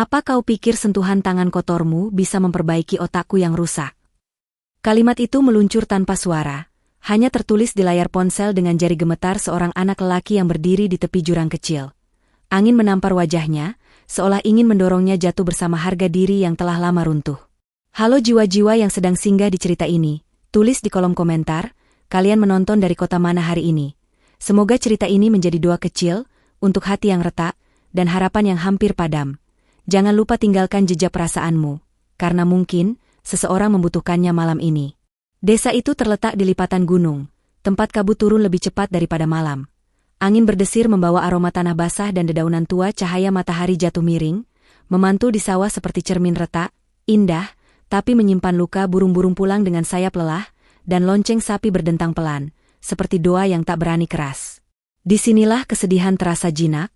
Apa kau pikir sentuhan tangan kotormu bisa memperbaiki otakku yang rusak? Kalimat itu meluncur tanpa suara, hanya tertulis di layar ponsel dengan jari gemetar seorang anak lelaki yang berdiri di tepi jurang kecil. Angin menampar wajahnya, seolah ingin mendorongnya jatuh bersama harga diri yang telah lama runtuh. Halo jiwa-jiwa yang sedang singgah di cerita ini, tulis di kolom komentar, kalian menonton dari kota mana hari ini. Semoga cerita ini menjadi doa kecil, untuk hati yang retak, dan harapan yang hampir padam. Jangan lupa tinggalkan jejak perasaanmu, karena mungkin seseorang membutuhkannya malam ini. Desa itu terletak di lipatan gunung, tempat kabut turun lebih cepat daripada malam. Angin berdesir membawa aroma tanah basah dan dedaunan tua, cahaya matahari jatuh miring, memantul di sawah seperti cermin retak, indah, tapi menyimpan luka. Burung-burung pulang dengan sayap lelah, dan lonceng sapi berdentang pelan, seperti doa yang tak berani keras. Disinilah kesedihan terasa jinak,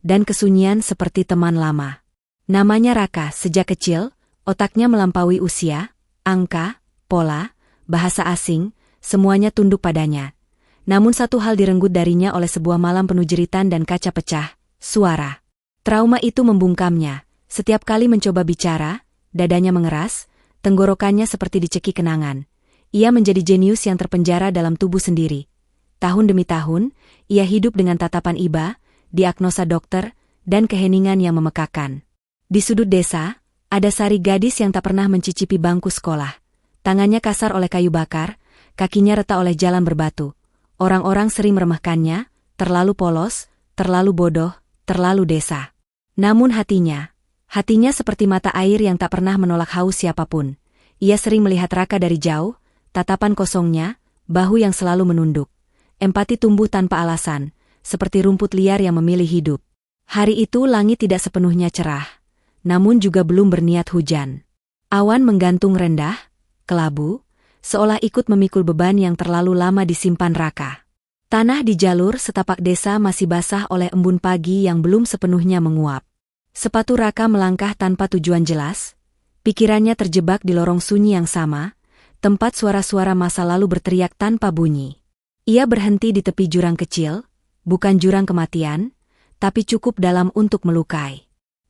dan kesunyian seperti teman lama. Namanya Raka. Sejak kecil, otaknya melampaui usia, angka, pola, bahasa asing, semuanya tunduk padanya. Namun satu hal direnggut darinya oleh sebuah malam penuh jeritan dan kaca pecah, suara. Trauma itu membungkamnya. Setiap kali mencoba bicara, dadanya mengeras, tenggorokannya seperti dicekik kenangan. Ia menjadi jenius yang terpenjara dalam tubuh sendiri. Tahun demi tahun, ia hidup dengan tatapan iba, diagnosa dokter, dan keheningan yang memekakan. Di sudut desa, ada Sari, gadis yang tak pernah mencicipi bangku sekolah. Tangannya kasar oleh kayu bakar, kakinya retak oleh jalan berbatu. Orang-orang sering meremehkannya, terlalu polos, terlalu bodoh, terlalu desa. Namun hatinya seperti mata air yang tak pernah menolak haus siapapun. Ia sering melihat Raka dari jauh, tatapan kosongnya, bahu yang selalu menunduk. Empati tumbuh tanpa alasan, seperti rumput liar yang memilih hidup. Hari itu langit tidak sepenuhnya cerah, namun juga belum berniat hujan. Awan menggantung rendah, kelabu, seolah ikut memikul beban yang terlalu lama disimpan Raka. Tanah di jalur setapak desa masih basah oleh embun pagi yang belum sepenuhnya menguap. Sepatu Raka melangkah tanpa tujuan jelas, pikirannya terjebak di lorong sunyi yang sama, tempat suara-suara masa lalu berteriak tanpa bunyi. Ia berhenti di tepi jurang kecil, bukan jurang kematian, tapi cukup dalam untuk melukai.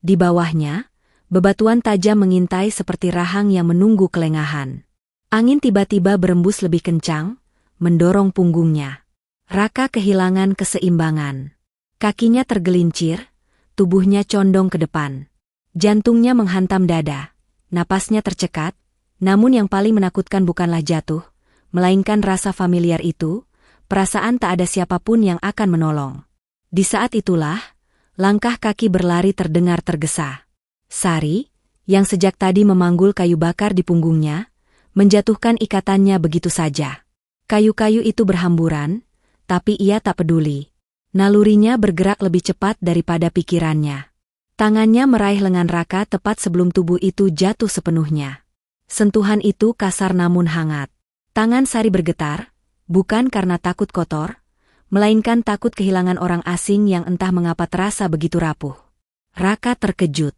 Di bawahnya, bebatuan tajam mengintai seperti rahang yang menunggu kelengahan. Angin tiba-tiba berembus lebih kencang, mendorong punggungnya. Raka kehilangan keseimbangan. Kakinya tergelincir, tubuhnya condong ke depan. Jantungnya menghantam dada, napasnya tercekat, namun yang paling menakutkan bukanlah jatuh, melainkan rasa familiar itu, perasaan tak ada siapapun yang akan menolong. Di saat itulah, langkah kaki berlari terdengar tergesa. Sari, yang sejak tadi memanggul kayu bakar di punggungnya, menjatuhkan ikatannya begitu saja. Kayu-kayu itu berhamburan, tapi ia tak peduli. Nalurinya bergerak lebih cepat daripada pikirannya. Tangannya meraih lengan Raka tepat sebelum tubuh itu jatuh sepenuhnya. Sentuhan itu kasar namun hangat. Tangan Sari bergetar, bukan karena takut kotor, melainkan takut kehilangan orang asing yang entah mengapa terasa begitu rapuh. Raka terkejut.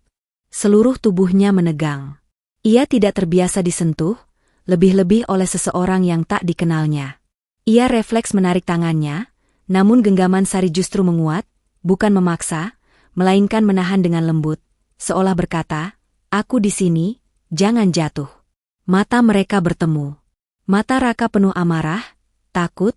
Seluruh tubuhnya menegang. Ia tidak terbiasa disentuh, lebih-lebih oleh seseorang yang tak dikenalnya. Ia refleks menarik tangannya, namun genggaman Sari justru menguat, bukan memaksa, melainkan menahan dengan lembut, seolah berkata, "Aku di sini, jangan jatuh." Mata mereka bertemu. Mata Raka penuh amarah, takut,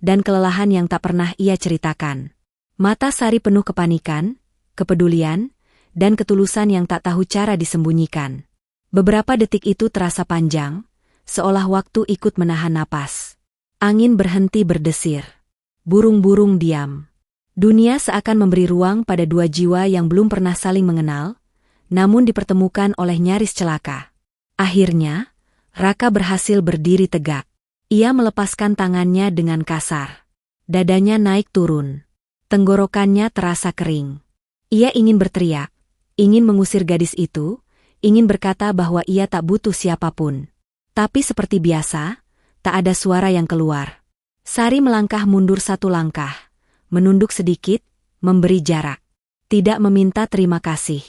dan kelelahan yang tak pernah ia ceritakan. Mata Sari penuh kepanikan, kepedulian, dan ketulusan yang tak tahu cara disembunyikan. Beberapa detik itu terasa panjang, seolah waktu ikut menahan napas. Angin berhenti berdesir. Burung-burung diam. Dunia seakan memberi ruang pada dua jiwa yang belum pernah saling mengenal, namun dipertemukan oleh nyaris celaka. Akhirnya, Raka berhasil berdiri tegak. Ia melepaskan tangannya dengan kasar. Dadanya naik turun. Tenggorokannya terasa kering. Ia ingin berteriak, ingin mengusir gadis itu, ingin berkata bahwa ia tak butuh siapapun. Tapi seperti biasa, tak ada suara yang keluar. Sari melangkah mundur satu langkah, menunduk sedikit, memberi jarak. Tidak meminta terima kasih.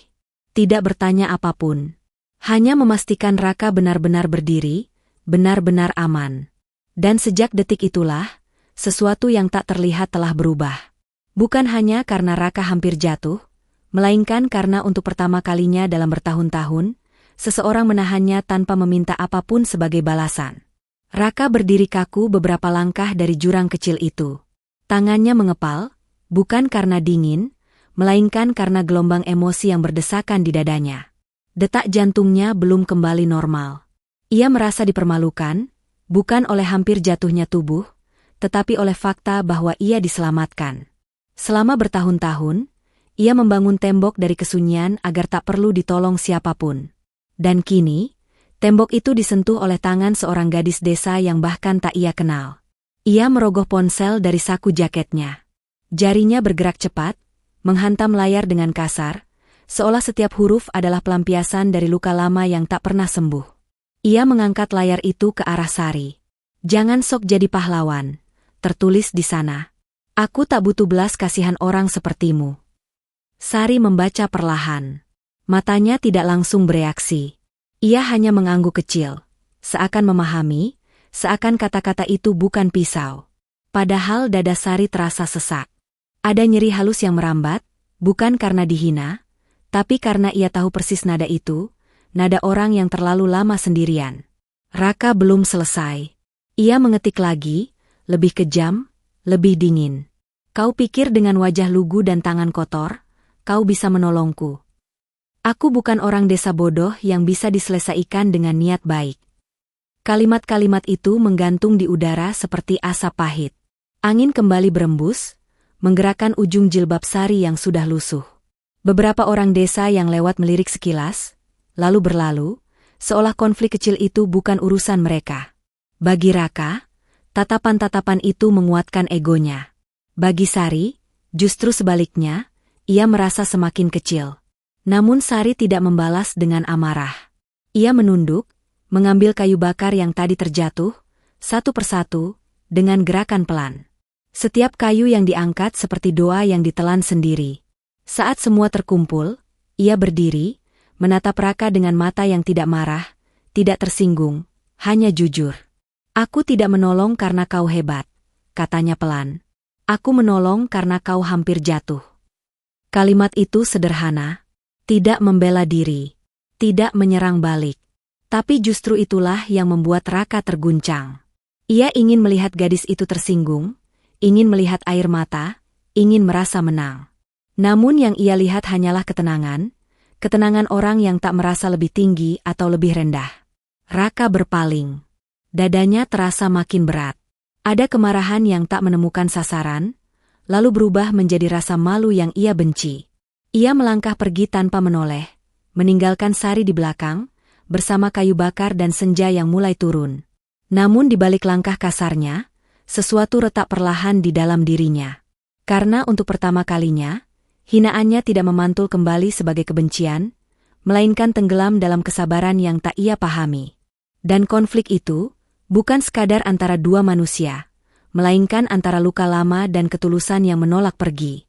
Tidak bertanya apapun. Hanya memastikan Raka benar-benar berdiri, benar-benar aman. Dan sejak detik itulah, sesuatu yang tak terlihat telah berubah. Bukan hanya karena Raka hampir jatuh, Melainkan karena untuk pertama kalinya dalam bertahun-tahun, seseorang menahannya tanpa meminta apapun sebagai balasan. Raka berdiri kaku beberapa langkah dari jurang kecil itu. Tangannya mengepal, bukan karena dingin, melainkan karena gelombang emosi yang berdesakan di dadanya. Detak jantungnya belum kembali normal. Ia merasa dipermalukan, bukan oleh hampir jatuhnya tubuh, tetapi oleh fakta bahwa ia diselamatkan. Selama bertahun-tahun, ia membangun tembok dari kesunyian agar tak perlu ditolong siapapun. Dan kini, tembok itu disentuh oleh tangan seorang gadis desa yang bahkan tak ia kenal. Ia merogoh ponsel dari saku jaketnya. Jarinya bergerak cepat, menghantam layar dengan kasar, seolah setiap huruf adalah pelampiasan dari luka lama yang tak pernah sembuh. Ia mengangkat layar itu ke arah Sari. "Jangan sok jadi pahlawan," tertulis di sana. "Aku tak butuh belas kasihan orang sepertimu." Sari membaca perlahan. Matanya tidak langsung bereaksi. Ia hanya mengangguk kecil, seakan memahami, seakan kata-kata itu bukan pisau. Padahal dada Sari terasa sesak. Ada nyeri halus yang merambat, bukan karena dihina, tapi karena ia tahu persis nada itu, nada orang yang terlalu lama sendirian. Raka belum selesai. Ia mengetik lagi, lebih kejam, lebih dingin. "Kau pikir dengan wajah lugu dan tangan kotor, kau bisa menolongku? Aku bukan orang desa bodoh yang bisa diselesaikan dengan niat baik." Kalimat-kalimat itu menggantung di udara seperti asap pahit. Angin kembali berembus, menggerakkan ujung jilbab Sari yang sudah lusuh. Beberapa orang desa yang lewat melirik sekilas, lalu berlalu, seolah konflik kecil itu bukan urusan mereka. Bagi Raka, tatapan-tatapan itu menguatkan egonya. Bagi Sari, justru sebaliknya, ia merasa semakin kecil. Namun Sari tidak membalas dengan amarah. Ia menunduk, mengambil kayu bakar yang tadi terjatuh, satu persatu, dengan gerakan pelan. Setiap kayu yang diangkat seperti doa yang ditelan sendiri. Saat semua terkumpul, ia berdiri, menatap Raka dengan mata yang tidak marah, tidak tersinggung, hanya jujur. "Aku tidak menolong karena kau hebat," katanya pelan. "Aku menolong karena kau hampir jatuh." Kalimat itu sederhana, tidak membela diri, tidak menyerang balik. Tapi justru itulah yang membuat Raka terguncang. Ia ingin melihat gadis itu tersinggung, ingin melihat air mata, ingin merasa menang. Namun yang ia lihat hanyalah ketenangan, ketenangan orang yang tak merasa lebih tinggi atau lebih rendah. Raka berpaling. Dadanya terasa makin berat. Ada kemarahan yang tak menemukan sasaran, lalu berubah menjadi rasa malu yang ia benci. Ia melangkah pergi tanpa menoleh, meninggalkan Sari di belakang, bersama kayu bakar dan senja yang mulai turun. Namun di balik langkah kasarnya, sesuatu retak perlahan di dalam dirinya. Karena untuk pertama kalinya, hinaannya tidak memantul kembali sebagai kebencian, melainkan tenggelam dalam kesabaran yang tak ia pahami. Dan konflik itu, bukan sekadar antara dua manusia, melainkan antara luka lama dan ketulusan yang menolak pergi.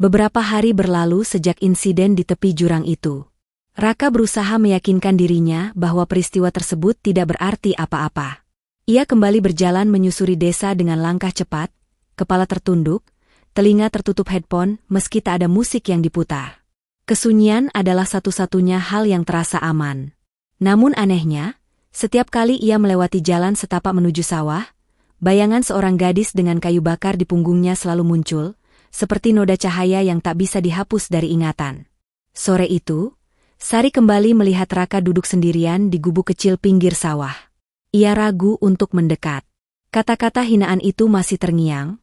Beberapa hari berlalu sejak insiden di tepi jurang itu. Raka berusaha meyakinkan dirinya bahwa peristiwa tersebut tidak berarti apa-apa. Ia kembali berjalan menyusuri desa dengan langkah cepat, kepala tertunduk, telinga tertutup headphone meski tak ada musik yang diputar. Kesunyian adalah satu-satunya hal yang terasa aman. Namun anehnya, setiap kali ia melewati jalan setapak menuju sawah, bayangan seorang gadis dengan kayu bakar di punggungnya selalu muncul, seperti noda cahaya yang tak bisa dihapus dari ingatan. Sore itu, Sari kembali melihat Raka duduk sendirian di gubuk kecil pinggir sawah. Ia ragu untuk mendekat. Kata-kata hinaan itu masih terngiang,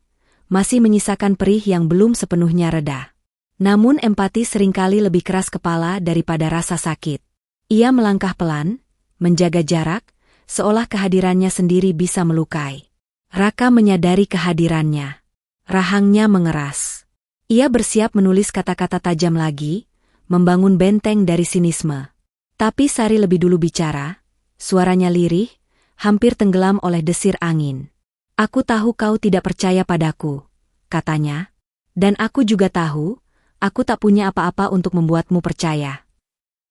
masih menyisakan perih yang belum sepenuhnya reda. Namun empati seringkali lebih keras kepala daripada rasa sakit. Ia melangkah pelan, menjaga jarak, seolah kehadirannya sendiri bisa melukai. Raka menyadari kehadirannya. Rahangnya mengeras. Ia bersiap menulis kata-kata tajam lagi, membangun benteng dari sinisme. Tapi Sari lebih dulu bicara, suaranya lirih, hampir tenggelam oleh desir angin. "Aku tahu kau tidak percaya padaku," katanya. "Dan aku juga tahu, aku tak punya apa-apa untuk membuatmu percaya."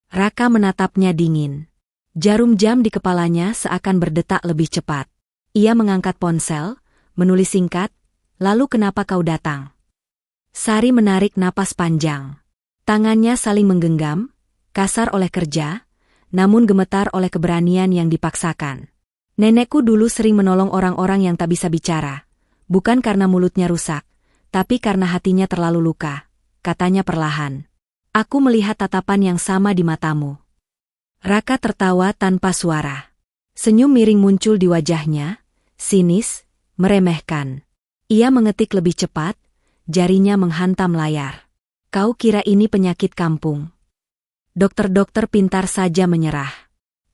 Raka menatapnya dingin. Jarum jam di kepalanya seakan berdetak lebih cepat. Ia mengangkat ponsel, menulis singkat, "Lalu kenapa kau datang?" Sari menarik napas panjang. Tangannya saling menggenggam, kasar oleh kerja, namun gemetar oleh keberanian yang dipaksakan. Nenekku dulu sering menolong orang-orang yang tak bisa bicara. Bukan karena mulutnya rusak, tapi karena hatinya terlalu luka, katanya perlahan. Aku melihat tatapan yang sama di matamu. Raka tertawa tanpa suara. Senyum miring muncul di wajahnya, sinis, meremehkan. Ia mengetik lebih cepat, jarinya menghantam layar. Kau kira ini penyakit kampung? Dokter-dokter pintar saja menyerah.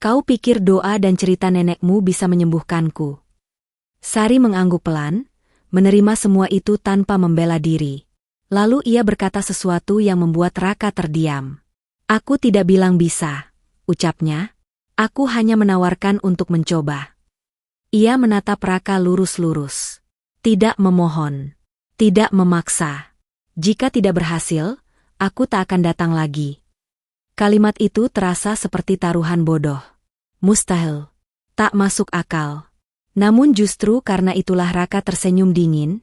Kau pikir doa dan cerita nenekmu bisa menyembuhkanku? Sari mengangguk pelan, menerima semua itu tanpa membela diri. Lalu ia berkata sesuatu yang membuat Raka terdiam. Aku tidak bilang bisa, ucapnya. Aku hanya menawarkan untuk mencoba. Ia menatap Raka lurus-lurus. Tidak memohon. Tidak memaksa. Jika tidak berhasil, aku tak akan datang lagi. Kalimat itu terasa seperti taruhan bodoh. Mustahil. Tak masuk akal. Namun justru karena itulah Raka tersenyum dingin,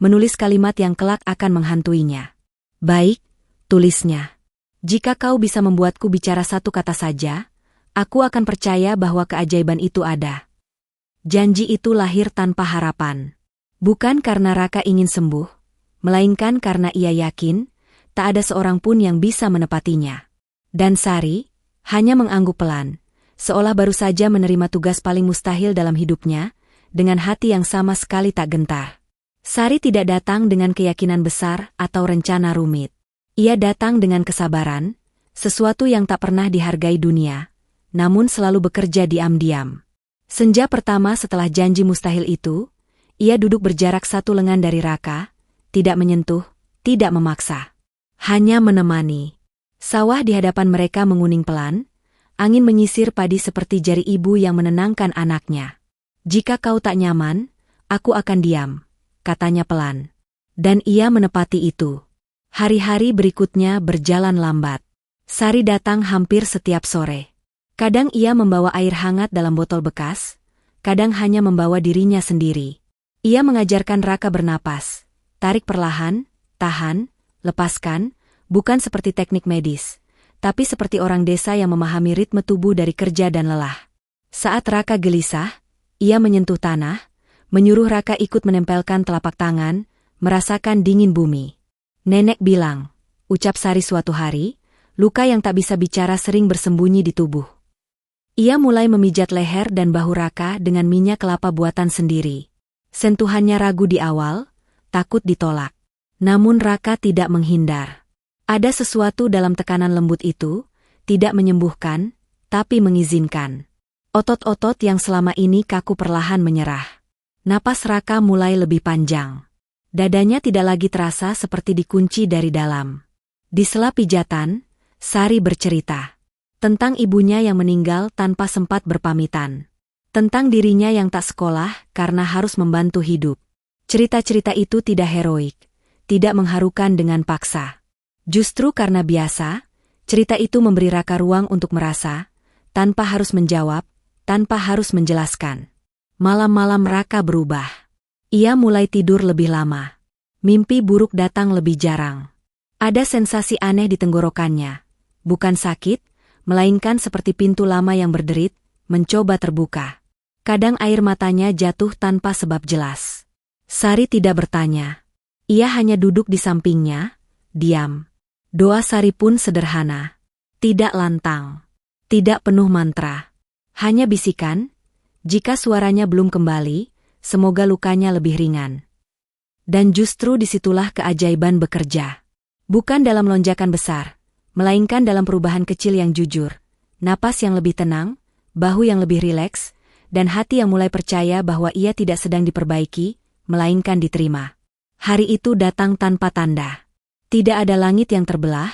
menulis kalimat yang kelak akan menghantuinya. Baik, tulisnya. Jika kau bisa membuatku bicara satu kata saja, aku akan percaya bahwa keajaiban itu ada. Janji itu lahir tanpa harapan. Bukan karena Raka ingin sembuh, melainkan karena ia yakin, tak ada seorang pun yang bisa menepatinya. Dan Sari hanya mengangguk pelan, seolah baru saja menerima tugas paling mustahil dalam hidupnya, dengan hati yang sama sekali tak gentar. Sari tidak datang dengan keyakinan besar atau rencana rumit. Ia datang dengan kesabaran, sesuatu yang tak pernah dihargai dunia, namun selalu bekerja diam-diam. Senja pertama setelah janji mustahil itu, ia duduk berjarak satu lengan dari Raka, tidak menyentuh, tidak memaksa. Hanya menemani. Sawah di hadapan mereka menguning pelan, angin menyisir padi seperti jari ibu yang menenangkan anaknya. Jika kau tak nyaman, aku akan diam, katanya pelan. Dan ia menepati itu. Hari-hari berikutnya berjalan lambat. Sari datang hampir setiap sore. Kadang ia membawa air hangat dalam botol bekas, kadang hanya membawa dirinya sendiri. Ia mengajarkan Raka bernapas, tarik perlahan, tahan, lepaskan, bukan seperti teknik medis, tapi seperti orang desa yang memahami ritme tubuh dari kerja dan lelah. Saat Raka gelisah, ia menyentuh tanah, menyuruh Raka ikut menempelkan telapak tangan, merasakan dingin bumi. Nenek bilang, ucap Sari suatu hari, luka yang tak bisa bicara sering bersembunyi di tubuh. Ia mulai memijat leher dan bahu Raka dengan minyak kelapa buatan sendiri. Sentuhannya ragu di awal, takut ditolak. Namun Raka tidak menghindar. Ada sesuatu dalam tekanan lembut itu, tidak menyembuhkan, tapi mengizinkan. Otot-otot yang selama ini kaku perlahan menyerah. Napas Raka mulai lebih panjang. Dadanya tidak lagi terasa seperti dikunci dari dalam. Di sela pijatan, Sari bercerita tentang ibunya yang meninggal tanpa sempat berpamitan. Tentang dirinya yang tak sekolah karena harus membantu hidup. Cerita-cerita itu tidak heroik, tidak mengharukan dengan paksa. Justru karena biasa, cerita itu memberi Raka ruang untuk merasa, tanpa harus menjawab, tanpa harus menjelaskan. Malam-malam Raka berubah. Ia mulai tidur lebih lama. Mimpi buruk datang lebih jarang. Ada sensasi aneh di tenggorokannya. Bukan sakit, melainkan seperti pintu lama yang berderit, mencoba terbuka. Kadang air matanya jatuh tanpa sebab jelas. Sari tidak bertanya. Ia hanya duduk di sampingnya, diam. Doa Sari pun sederhana. Tidak lantang. Tidak penuh mantra. Hanya bisikan, jika suaranya belum kembali, semoga lukanya lebih ringan. Dan justru disitulah keajaiban bekerja. Bukan dalam lonjakan besar, melainkan dalam perubahan kecil yang jujur. Napas yang lebih tenang, bahu yang lebih rileks, dan hati yang mulai percaya bahwa ia tidak sedang diperbaiki, melainkan diterima. Hari itu datang tanpa tanda. Tidak ada langit yang terbelah,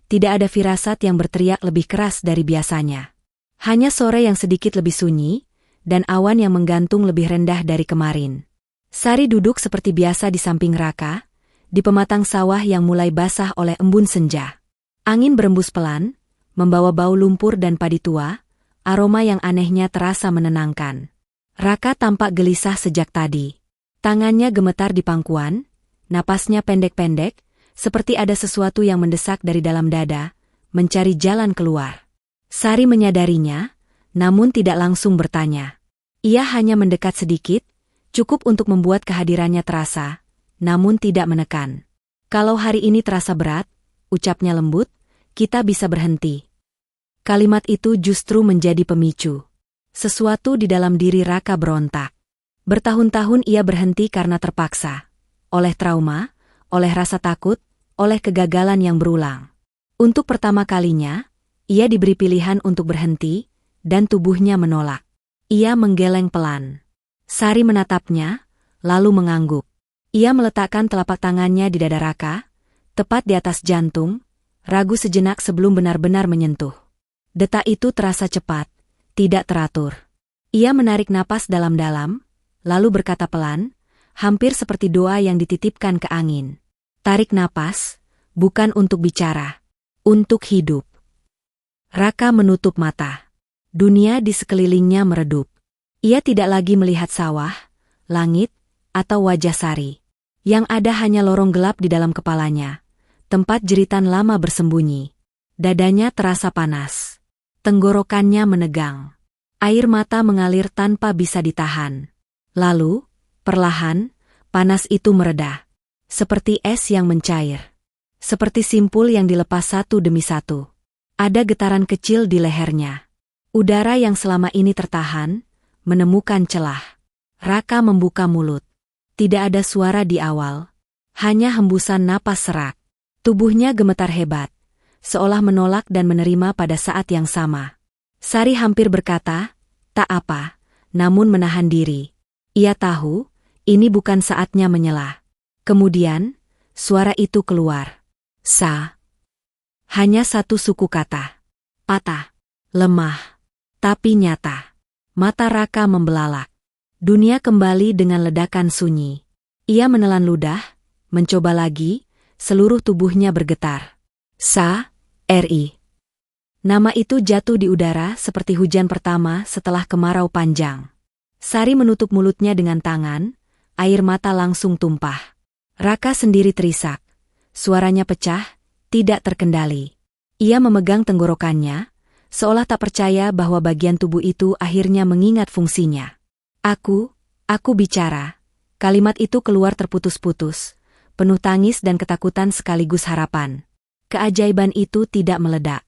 tidak ada firasat yang berteriak lebih keras dari biasanya. Hanya sore yang sedikit lebih sunyi, dan awan yang menggantung lebih rendah dari kemarin. Sari duduk seperti biasa di samping Raka, di pematang sawah yang mulai basah oleh embun senja. Angin berembus pelan, membawa bau lumpur dan padi tua, aroma yang anehnya terasa menenangkan. Raka tampak gelisah sejak tadi. Tangannya gemetar di pangkuan, napasnya pendek-pendek, seperti ada sesuatu yang mendesak dari dalam dada, mencari jalan keluar. Sari menyadarinya, namun tidak langsung bertanya. Ia hanya mendekat sedikit, cukup untuk membuat kehadirannya terasa, namun tidak menekan. Kalau hari ini terasa berat, ucapnya lembut, kita bisa berhenti. Kalimat itu justru menjadi pemicu. Sesuatu di dalam diri Raka berontak. Bertahun-tahun ia berhenti karena terpaksa. Oleh trauma, oleh rasa takut, oleh kegagalan yang berulang. Untuk pertama kalinya, ia diberi pilihan untuk berhenti, dan tubuhnya menolak. Ia menggeleng pelan. Sari menatapnya, lalu mengangguk. Ia meletakkan telapak tangannya di dada Raka, tepat di atas jantung, ragu sejenak sebelum benar-benar menyentuh. Detak itu terasa cepat, tidak teratur. Ia menarik napas dalam-dalam, lalu berkata pelan, hampir seperti doa yang dititipkan ke angin. Tarik napas, bukan untuk bicara, untuk hidup. Raka menutup mata. Dunia di sekelilingnya meredup. Ia tidak lagi melihat sawah, langit, atau wajah Sari. Yang ada hanya lorong gelap di dalam kepalanya, tempat jeritan lama bersembunyi. Dadanya terasa panas. Tenggorokannya menegang. Air mata mengalir tanpa bisa ditahan. Lalu, perlahan, panas itu mereda. Seperti es yang mencair. Seperti simpul yang dilepas satu demi satu. Ada getaran kecil di lehernya. Udara yang selama ini tertahan, menemukan celah. Raka membuka mulut. Tidak ada suara di awal. Hanya hembusan napas serak. Tubuhnya gemetar hebat. Seolah menolak dan menerima pada saat yang sama. Sari hampir berkata, tak apa, namun menahan diri. Ia tahu, ini bukan saatnya menyelah. Kemudian, suara itu keluar. Sa. Hanya satu suku kata. Patah. Lemah. Tapi nyata. Mata Raka membelalak. Dunia kembali dengan ledakan sunyi. Ia menelan ludah, mencoba lagi, seluruh tubuhnya bergetar. Sa. RI. Nama itu jatuh di udara seperti hujan pertama setelah kemarau panjang. Sari menutup mulutnya dengan tangan, air mata langsung tumpah. Raka sendiri terisak. Suaranya pecah, tidak terkendali. Ia memegang tenggorokannya, seolah tak percaya bahwa bagian tubuh itu akhirnya mengingat fungsinya. Aku bicara. Kalimat itu keluar terputus-putus, penuh tangis dan ketakutan sekaligus harapan. Keajaiban itu tidak meledak.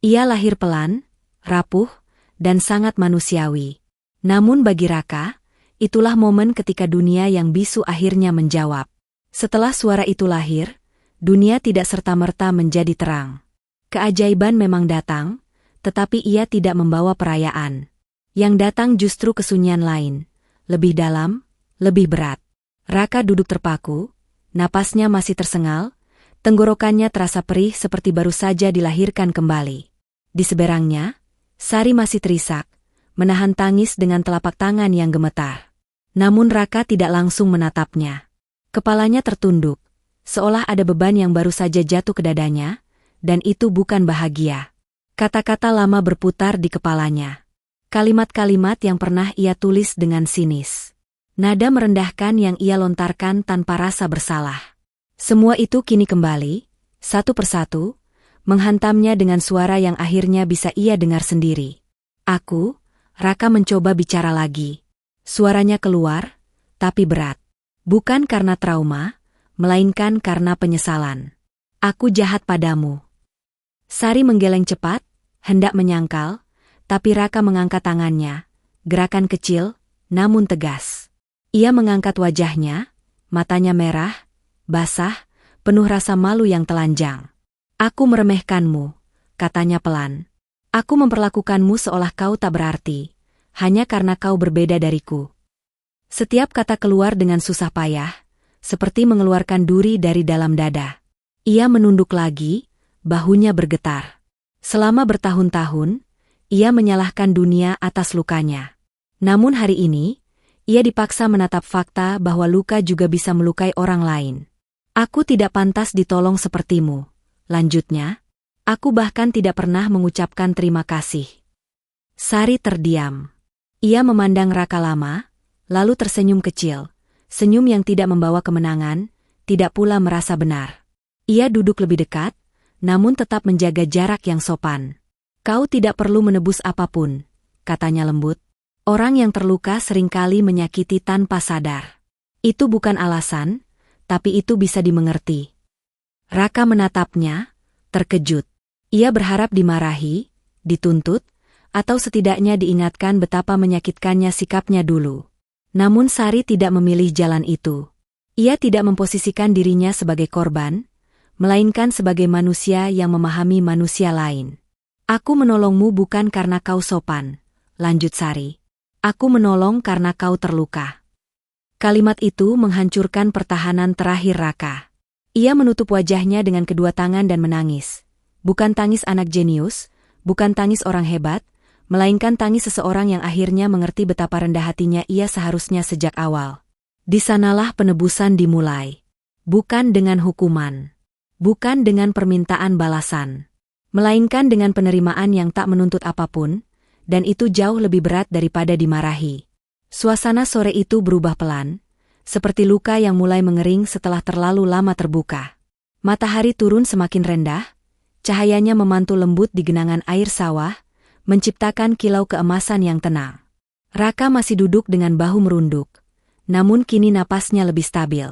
Ia lahir pelan, rapuh, dan sangat manusiawi. Namun bagi Raka, itulah momen ketika dunia yang bisu akhirnya menjawab. Setelah suara itu lahir, dunia tidak serta-merta menjadi terang. Keajaiban memang datang, tetapi ia tidak membawa perayaan. Yang datang justru kesunyian lain, lebih dalam, lebih berat. Raka duduk terpaku, napasnya masih tersengal, tenggorokannya terasa perih seperti baru saja dilahirkan kembali. Di seberangnya, Sari masih terisak, menahan tangis dengan telapak tangan yang gemetar. Namun Raka tidak langsung menatapnya. Kepalanya tertunduk, seolah ada beban yang baru saja jatuh ke dadanya, dan itu bukan bahagia. Kata-kata lama berputar di kepalanya. Kalimat-kalimat yang pernah ia tulis dengan sinis. Nada merendahkan yang ia lontarkan tanpa rasa bersalah. Semua itu kini kembali, satu persatu, menghantamnya dengan suara yang akhirnya bisa ia dengar sendiri. Raka mencoba bicara lagi. Suaranya keluar, tapi berat. Bukan karena trauma, melainkan karena penyesalan. Aku jahat padamu. Sari menggeleng cepat, hendak menyangkal, tapi Raka mengangkat tangannya, gerakan kecil, namun tegas. Ia mengangkat wajahnya, matanya merah, basah, penuh rasa malu yang telanjang. Aku meremehkanmu, katanya pelan. Aku memperlakukanmu seolah kau tak berarti, hanya karena kau berbeda dariku. Setiap kata keluar dengan susah payah, seperti mengeluarkan duri dari dalam dada. Ia menunduk lagi, bahunya bergetar. Selama bertahun-tahun, ia menyalahkan dunia atas lukanya. Namun hari ini, ia dipaksa menatap fakta bahwa luka juga bisa melukai orang lain. Aku tidak pantas ditolong sepertimu, lanjutnya. Aku bahkan tidak pernah mengucapkan terima kasih. Sari terdiam. Ia memandang Raka lama, lalu tersenyum kecil. Senyum yang tidak membawa kemenangan, tidak pula merasa benar. Ia duduk lebih dekat, namun tetap menjaga jarak yang sopan. Kau tidak perlu menebus apapun, katanya lembut. Orang yang terluka seringkali menyakiti tanpa sadar. Itu bukan alasan, tapi itu bisa dimengerti. Raka menatapnya, terkejut. Ia berharap dimarahi, dituntut, atau setidaknya diingatkan betapa menyakitkannya sikapnya dulu. Namun Sari tidak memilih jalan itu. Ia tidak memposisikan dirinya sebagai korban, melainkan sebagai manusia yang memahami manusia lain. Aku menolongmu bukan karena kau sopan, lanjut Sari. Aku menolong karena kau terluka. Kalimat itu menghancurkan pertahanan terakhir Raka. Ia menutup wajahnya dengan kedua tangan dan menangis. Bukan tangis anak jenius, bukan tangis orang hebat, melainkan tangis seseorang yang akhirnya mengerti betapa rendah hatinya ia seharusnya sejak awal. Di sanalah penebusan dimulai. Bukan dengan hukuman. Bukan dengan permintaan balasan. Melainkan dengan penerimaan yang tak menuntut apapun, dan itu jauh lebih berat daripada dimarahi. Suasana sore itu berubah pelan, seperti luka yang mulai mengering setelah terlalu lama terbuka. Matahari turun semakin rendah, cahayanya memantul lembut di genangan air sawah, menciptakan kilau keemasan yang tenang. Raka masih duduk dengan bahu merunduk, namun kini napasnya lebih stabil.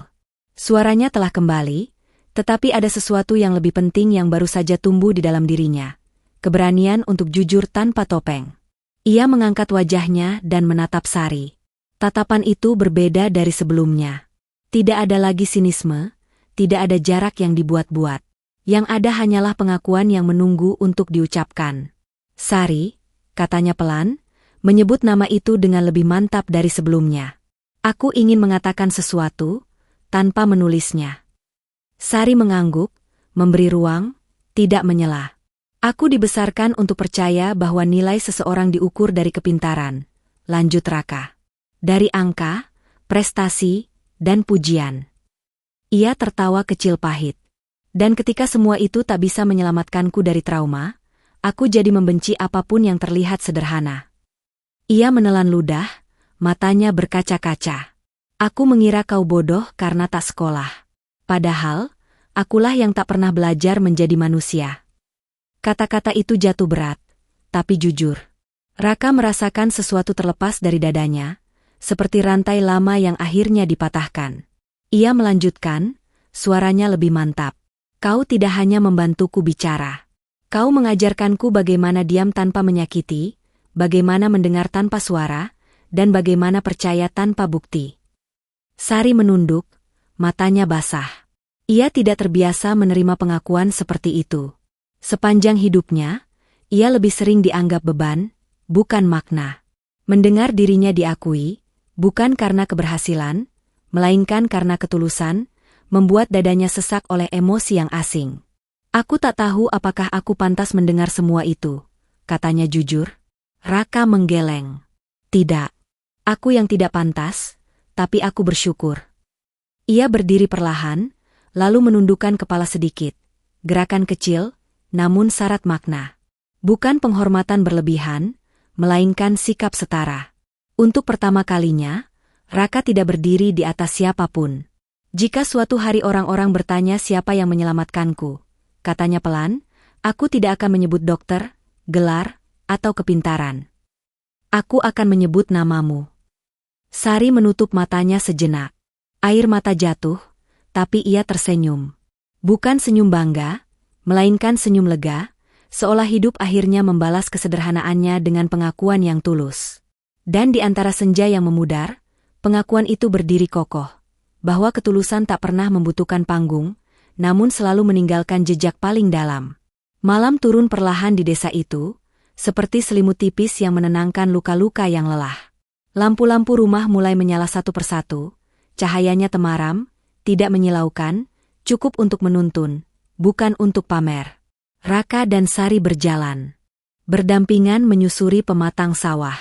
Suaranya telah kembali, tetapi ada sesuatu yang lebih penting yang baru saja tumbuh di dalam dirinya. Keberanian untuk jujur tanpa topeng. Ia mengangkat wajahnya dan menatap Sari. Tatapan itu berbeda dari sebelumnya. Tidak ada lagi sinisme, tidak ada jarak yang dibuat-buat. Yang ada hanyalah pengakuan yang menunggu untuk diucapkan. Sari, katanya pelan, menyebut nama itu dengan lebih mantap dari sebelumnya. Aku ingin mengatakan sesuatu, tanpa menulisnya. Sari mengangguk, memberi ruang, tidak menyela. Aku dibesarkan untuk percaya bahwa nilai seseorang diukur dari kepintaran, lanjut Raka. Dari angka, prestasi, dan pujian. Ia tertawa kecil pahit. Dan ketika semua itu tak bisa menyelamatkanku dari trauma, aku jadi membenci apapun yang terlihat sederhana. Ia menelan ludah, matanya berkaca-kaca. Aku mengira kau bodoh karena tak sekolah. Padahal, akulah yang tak pernah belajar menjadi manusia. Kata-kata itu jatuh berat, tapi jujur. Raka merasakan sesuatu terlepas dari dadanya, seperti rantai lama yang akhirnya dipatahkan. Ia melanjutkan, suaranya lebih mantap. Kau tidak hanya membantuku bicara. Kau mengajarkanku bagaimana diam tanpa menyakiti, bagaimana mendengar tanpa suara, dan bagaimana percaya tanpa bukti. Sari menunduk, matanya basah. Ia tidak terbiasa menerima pengakuan seperti itu. Sepanjang hidupnya, ia lebih sering dianggap beban, bukan makna. Mendengar dirinya diakui, bukan karena keberhasilan, melainkan karena ketulusan, membuat dadanya sesak oleh emosi yang asing. Aku tak tahu apakah aku pantas mendengar semua itu, katanya jujur. Raka menggeleng. Tidak. Aku yang tidak pantas, tapi aku bersyukur. Ia berdiri perlahan, lalu menundukkan kepala sedikit. Gerakan kecil, namun syarat makna. Bukan penghormatan berlebihan, melainkan sikap setara. Untuk pertama kalinya, Raka tidak berdiri di atas siapapun. Jika suatu hari orang-orang bertanya siapa yang menyelamatkanku, katanya pelan, aku tidak akan menyebut dokter, gelar, atau kepintaran. Aku akan menyebut namamu. Sari menutup matanya sejenak. Air mata jatuh, tapi ia tersenyum. Bukan senyum bangga, melainkan senyum lega, seolah hidup akhirnya membalas kesederhanaannya dengan pengakuan yang tulus. Dan di antara senja yang memudar, pengakuan itu berdiri kokoh, bahwa ketulusan tak pernah membutuhkan panggung, namun selalu meninggalkan jejak paling dalam. Malam turun perlahan di desa itu, seperti selimut tipis yang menenangkan luka-luka yang lelah. Lampu-lampu rumah mulai menyala satu persatu, cahayanya temaram, tidak menyilaukan, cukup untuk menuntun. Bukan untuk pamer. Raka dan Sari berjalan. Berdampingan menyusuri pematang sawah.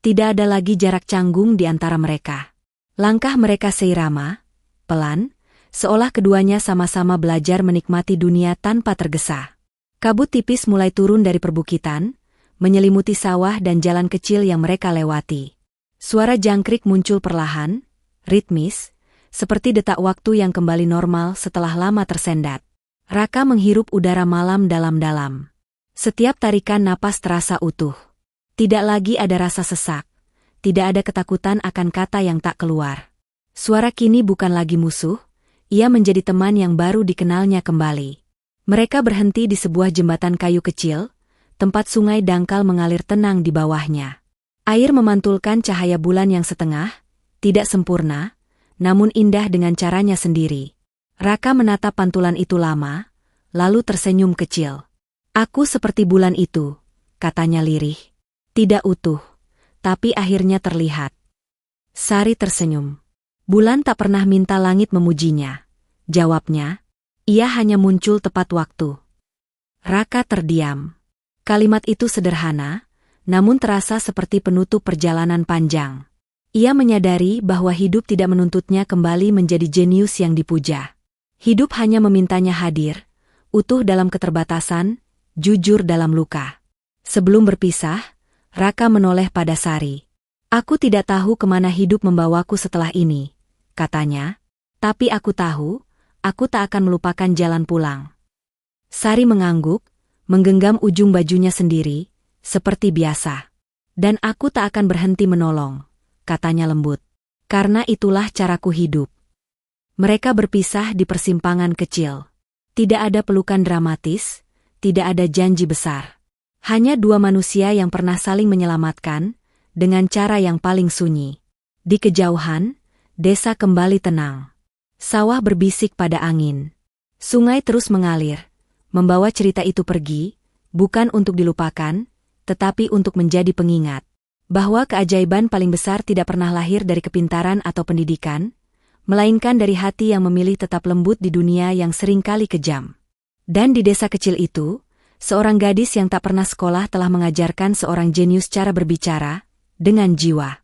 Tidak ada lagi jarak canggung di antara mereka. Langkah mereka seirama, pelan, seolah keduanya sama-sama belajar menikmati dunia tanpa tergesa. Kabut tipis mulai turun dari perbukitan, menyelimuti sawah dan jalan kecil yang mereka lewati. Suara jangkrik muncul perlahan, ritmis, seperti detak waktu yang kembali normal setelah lama tersendat. Raka menghirup udara malam dalam-dalam. Setiap tarikan napas terasa utuh. Tidak lagi ada rasa sesak. Tidak ada ketakutan akan kata yang tak keluar. Suara kini bukan lagi musuh, ia menjadi teman yang baru dikenalnya kembali. Mereka berhenti di sebuah jembatan kayu kecil, tempat sungai dangkal mengalir tenang di bawahnya. Air memantulkan cahaya bulan yang setengah, tidak sempurna, namun indah dengan caranya sendiri. Raka menatap pantulan itu lama, lalu tersenyum kecil. Aku seperti bulan itu, katanya lirih. Tidak utuh, tapi akhirnya terlihat. Sari tersenyum. Bulan tak pernah minta langit memujinya. Jawabnya, ia hanya muncul tepat waktu. Raka terdiam. Kalimat itu sederhana, namun terasa seperti penutup perjalanan panjang. Ia menyadari bahwa hidup tidak menuntutnya kembali menjadi jenius yang dipuja. Hidup hanya memintanya hadir, utuh dalam keterbatasan, jujur dalam luka. Sebelum berpisah, Raka menoleh pada Sari. Aku tidak tahu kemana hidup membawaku setelah ini, katanya. Tapi aku tahu, aku tak akan melupakan jalan pulang. Sari mengangguk, menggenggam ujung bajunya sendiri, seperti biasa. Dan aku tak akan berhenti menolong, katanya lembut. Karena itulah caraku hidup. Mereka berpisah di persimpangan kecil. Tidak ada pelukan dramatis, tidak ada janji besar. Hanya dua manusia yang pernah saling menyelamatkan, dengan cara yang paling sunyi. Di kejauhan, desa kembali tenang. Sawah berbisik pada angin. Sungai terus mengalir, membawa cerita itu pergi, bukan untuk dilupakan, tetapi untuk menjadi pengingat. Bahwa keajaiban paling besar tidak pernah lahir dari kepintaran atau pendidikan, melainkan dari hati yang memilih tetap lembut di dunia yang seringkali kejam. Dan di desa kecil itu, seorang gadis yang tak pernah sekolah telah mengajarkan seorang jenius cara berbicara, dengan jiwa.